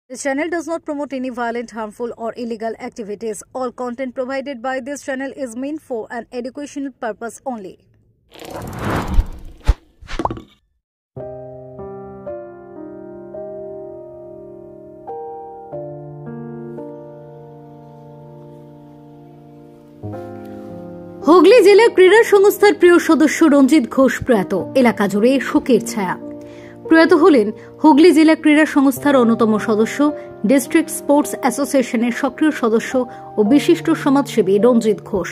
This channel does not promote any violent, harmful, or illegal activities. All content provided by this channel is meant for an educational purpose only. Hooghly জেলা ক্রীড়া সংস্থার প্রিয় সদস্য রঞ্জিত ঘোষ প্রয়াত। এলাকা জুড়ে শোকের ছায়া। প্রয়াত হলেন হুগলি জেলা ক্রীড়া সংস্থার অন্যতম সদস্য, ডিস্ট্রিক্ট স্পোর্টস অ্যাসোসিয়েশনের সক্রিয় সদস্য ও বিশিষ্ট সমাজসেবী রঞ্জিত ঘোষ।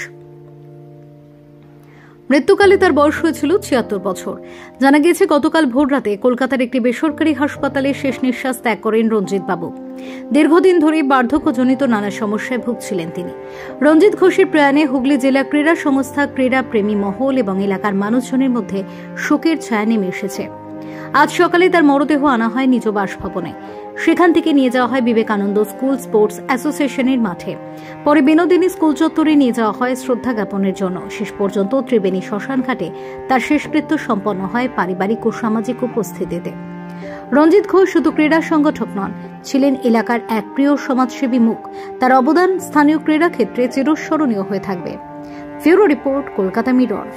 মৃত্যুকালে তার বয়স হয়েছিল ৭৬ বছর। জানা গিয়েছে, গতকাল ভোররাতে কলকাতার একটি বেসরকারি হাসপাতালে শেষ নিঃশ্বাস ত্যাগ করেন রঞ্জিত বাবু। দীর্ঘদিন ধরে বার্ধক্যজনিত নানা সমস্যায় ভুগছিলেন তিনি। রঞ্জিত ঘোষের প্রয়াণে হুগলি জেলা ক্রীড়া সংস্থা, ক্রীড়া প্রেমী মহল এবং এলাকার মানুষজনের মধ্যে শোকের ছায়া নেমে এসেছে। আজ সকালে তার মরদেহ আনা হয় নিজ বাসভবনে। সেখান থেকে নিয়ে যাওয়া হয় বিবেকানন্দ স্কুল স্পোর্টস অ্যাসোসিয়েশনের মাঠে। পরে বিনোদিনী স্কুল চত্বরে নিয়ে যাওয়া হয় শ্রদ্ধা জ্ঞাপনের জন্য। শেষ পর্যন্ত ত্রিবেণী শ্মশান ঘাটে তার শেষকৃত্য সম্পন্ন হয় পারিবারিক ও সামাজিক উপস্থিতিতে। রঞ্জিত ঘোষ শুধু ক্রীড়া সংগঠক নন, ছিলেন এলাকার এক প্রিয় সমাজসেবী মুখ। তার অবদান স্থানীয় ক্রীড়া ক্ষেত্রে চিরস্মরণীয় হয়ে থাকবে। Bureau report, Kolkata mirror.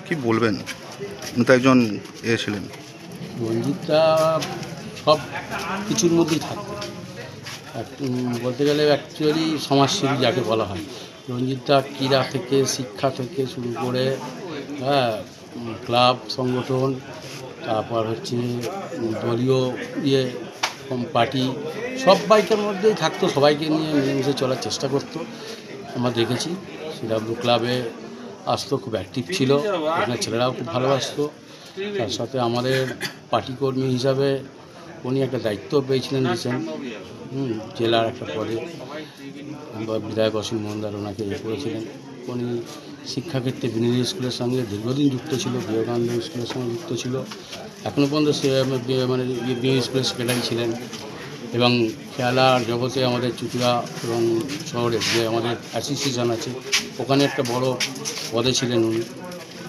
কি বলবেন? তো একজন ছিলেন, রঞ্জিতটা সব কিছুর মধ্যেই থাকতো। বলতে গেলে অ্যাকচুয়ালি সমাজসেবী যাকে বলা হয়। রঞ্জিতটা ক্রীড়া থেকে, শিক্ষা থেকে শুরু করে ক্লাব সংগঠন, তারপর হচ্ছে দলীয় পার্টি, সব বাইকের মধ্যেই থাকতো। সবাইকে নিয়ে মিলেমিশে চলার চেষ্টা করতো। আমরা দেখেছি সিডাব্লিউ ক্লাবে আসতো, খুব অ্যাক্টিভ ছিল। এখানে ছেলেরাও খুব ভালোবাসতো। তার সাথে আমাদের পার্টি কর্মী হিসাবে উনি একটা দায়িত্ব পেয়েছিলেন রিসেন্ট, জেলার একটা পদে। বিধায়ক অসীম মোহনদার ওনাকে করেছিলেন। উনি শিক্ষাক্ষেত্রে বিনোদিনী স্কুলের সঙ্গে দীর্ঘদিন যুক্ত ছিল, বিবেকানন্দ স্কুলের সঙ্গে যুক্ত ছিল। এখনও পর্যন্ত সে মানে বিনোদিনী স্কুলের সেক্রেটারি ছিলেন। এবং খেলার জগতে আমাদের চুচুড়া এবং শহরে যে আমাদের অ্যাসোসিয়েশন আছে, ওখানে একটা বড় পদে ছিলেন উনি।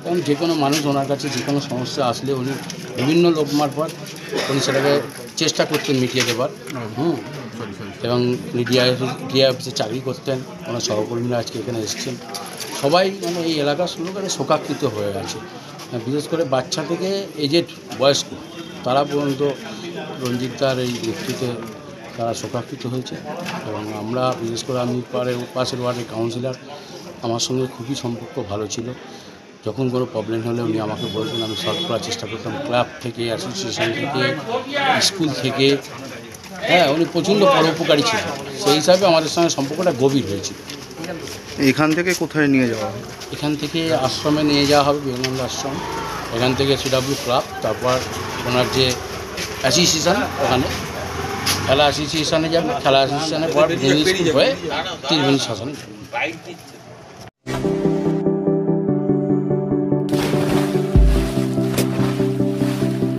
এবং যে কোনো মানুষ ওনার কাছে যে কোনো সমস্যা আসলে উনি বিভিন্ন লোক মারফত উনি সেটাকে চেষ্টা করতেন মিটিয়ে দেবার। এবং ডিআই অফিসে চাকরি করতেন। ওনার সহকর্মীরা আজকে এখানে এসেছেন। সবাই মানে এই এলাকার লোকেরা শোকাকৃত হয়ে আছে। বিশেষ করে বাচ্চা থেকে এজেড বয়স্ক তারা পর্যন্ত রঞ্জিত দার এই মৃত্যুতে তারা শোকাকৃত হয়েছে। এবং আমরা বিশেষ করে আমি পাশের ওয়ার্ডের কাউন্সিলর, আমার সঙ্গে খুবই সম্পর্ক ভালো ছিল। যখন কোনো প্রবলেম হলে উনি আমাকে বলতেন, আমি সলভ করার চেষ্টা করতাম। ক্লাব থেকে, অ্যাসোসিয়েশন থেকে, স্কুল থেকে, উনি প্রচণ্ড পরোপকারী ছিলেন। সেই হিসাবে আমাদের সঙ্গে সম্পর্কটা গভীর হয়েছিল। এখান থেকে কোথায় নিয়ে যাওয়া হবে? এখান থেকে আশ্রমে নিয়ে যাওয়া হবে, বিবেকানন্দ আশ্রম। এখান থেকে সিডাব্লিউ ক্লাব, তারপর ওনার যে অ্যাসোসিয়েশন, ওখানে খেলা অ্যাসোসিয়েশনে যাবে। খেলা অ্যাসোসিয়েশনের পর বিনোদিনী স্কুল হয়ে ত্রিবেণী শ্মশানে যাবে।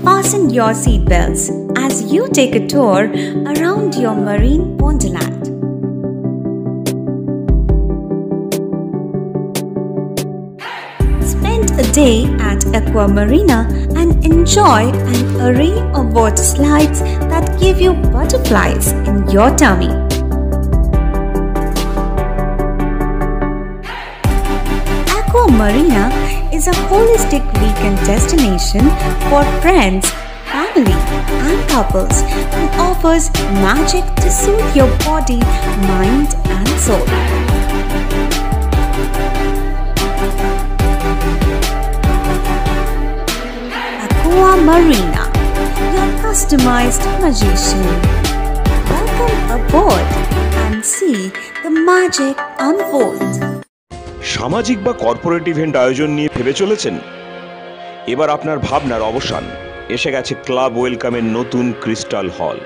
Fasten your seatbelts as you take a tour around your marine wonderland. Spend a day at Aqua Marina and enjoy an array of water slides that give you butterflies in your tummy. Aqua Marina is a holistic weekend destination for friends, family and couples and offers magic to soothe your body, mind and soul. Marina, your customized magician. Welcome aboard and see the magic unfold. সামাজিক বা corporate event আয়োজন নিয়ে ভেবে চলেছেন? এবার আপনার ভাবনার অবসান। এসে গেছে ক্লাব ওয়েলকামের নতুন ক্রিস্টাল হল।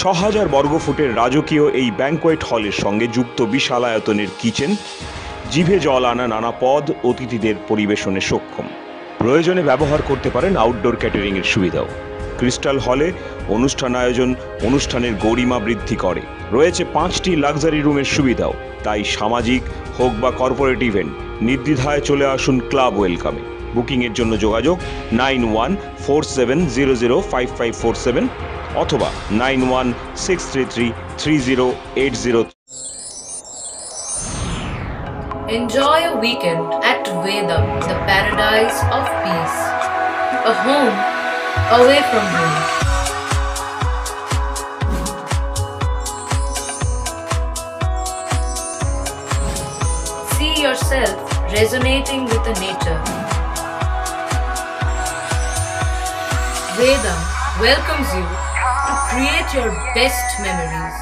৬,০০০ বর্গফুটের রাজকীয় এই ব্যাংকোয়েট হলের সঙ্গে যুক্ত বিশাল আয়তনের কিচেন, জিভে জল আনা নানা পদ অতিথিদের পরিবেশনে সক্ষম। প্রয়োজনে ব্যবহার করতে পারেন আউটডোর ক্যাটারিংয়ের সুবিধাও। ক্রিস্টাল হলে অনুষ্ঠান আয়োজন অনুষ্ঠানের গরিমা বৃদ্ধি করে। রয়েছে ৫টি লাক্সারি রুমের সুবিধাও। তাই সামাজিক হোক বা কর্পোরেট ইভেন্ট, নির্দ্বিধায় চলে আসুন ক্লাব ওয়েলকামে। বুকিংয়ের জন্য যোগাযোগ 9147005547 অথবা 9163333080। Enjoy a weekend at Vedam, the paradise of peace. A home away from home. See yourself resonating with the nature. Vedam welcomes you to create your best memories.